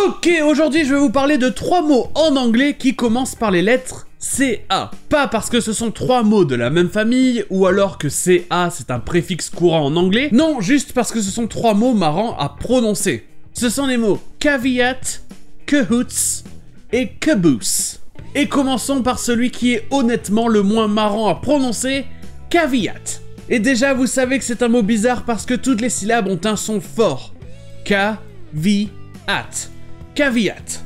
Ok, aujourd'hui je vais vous parler de 3 mots en anglais qui commencent par les lettres CA. Pas parce que ce sont 3 mots de la même famille, ou alors que CA c'est un préfixe courant en anglais, non, juste parce que ce sont 3 mots marrants à prononcer. Ce sont les mots caveat, cahoots et caboose. Et commençons par celui qui est honnêtement le moins marrant à prononcer, caveat. Et déjà vous savez que c'est un mot bizarre parce que toutes les syllabes ont un son fort. Caveat. Caveat.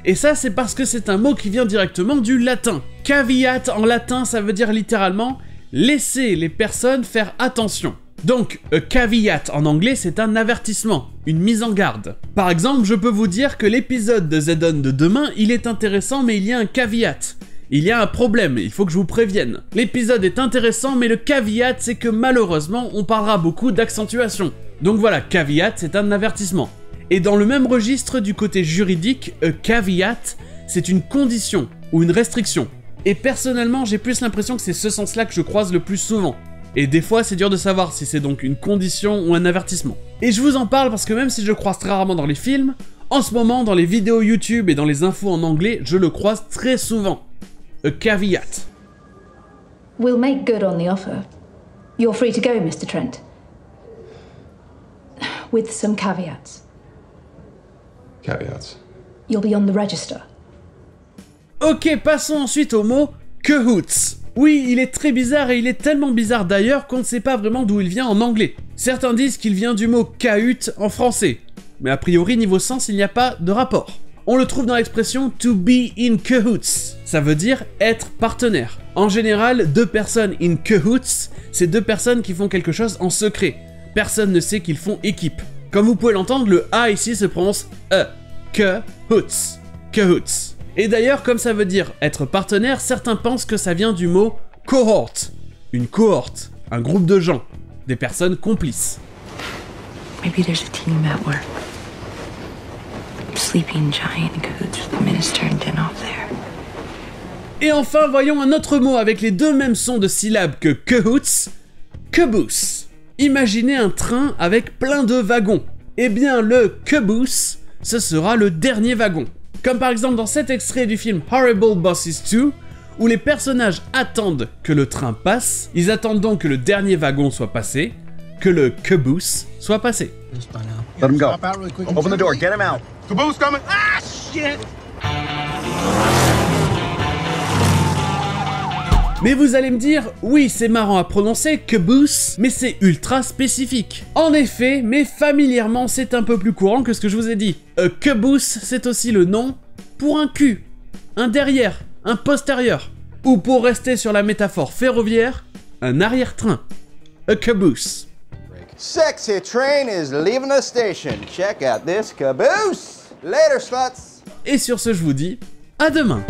Et ça c'est parce que c'est un mot qui vient directement du latin. Caveat en latin ça veut dire littéralement laisser les personnes faire attention. Donc, a caveat en anglais c'est un avertissement, une mise en garde. Par exemple, je peux vous dire que l'épisode de Zedon de demain, il est intéressant mais il y a un caveat. Il y a un problème, il faut que je vous prévienne. L'épisode est intéressant mais le caveat c'est que malheureusement on parlera beaucoup d'accentuation. Donc voilà, caveat c'est un avertissement. Et dans le même registre du côté juridique, a caveat c'est une condition ou une restriction. Et personnellement j'ai plus l'impression que c'est ce sens-là que je croise le plus souvent. Et des fois, c'est dur de savoir si c'est donc une condition ou un avertissement. Et je vous en parle parce que même si je le croise très rarement dans les films, en ce moment, dans les vidéos YouTube et dans les infos en anglais, je le croise très souvent. A caveat. We'll make good on the offer. You're free to go, Mr. Trent. With some caveats. Caveats. You'll be on the register. Ok, passons ensuite au mot cahoots. Oui, il est très bizarre et il est tellement bizarre d'ailleurs qu'on ne sait pas vraiment d'où il vient en anglais. Certains disent qu'il vient du mot cahute en français, mais a priori niveau sens il n'y a pas de rapport. On le trouve dans l'expression to be in cahoots, ça veut dire être partenaire. En général, 2 personnes in cahoots, c'est 2 personnes qui font quelque chose en secret. Personne ne sait qu'ils font équipe. Comme vous pouvez l'entendre, le A ici se prononce E. Cahoots. Cahoots. Et d'ailleurs, comme ça veut dire être partenaire, certains pensent que ça vient du mot cohort. Une cohorte, un groupe de gens, des personnes complices. Maybe there's a team at work. Sleeping giant in cahoots with the minister and den off there. Et enfin, voyons un autre mot avec les 2 mêmes sons de syllabes que cahoots, caboose. Imaginez un train avec plein de wagons. Eh bien, le caboose, ce sera le dernier wagon. Comme par exemple dans cet extrait du film Horrible Bosses 2, où les personnages attendent que le train passe, ils attendent donc que le dernier wagon soit passé, que le caboose soit passé. Let him go. Open the door, get him out. Caboose coming. Ah, shit! Mais vous allez me dire, oui c'est marrant à prononcer, caboose, mais c'est ultra spécifique. En effet, mais familièrement c'est un peu plus courant que ce que je vous ai dit. A caboose c'est aussi le nom pour un cul, un derrière, un postérieur. Ou pour rester sur la métaphore ferroviaire, un arrière-train. A caboose. Sexy train is leaving the station. Check out this caboose. Later, sluts. Et sur ce je vous dis, à demain.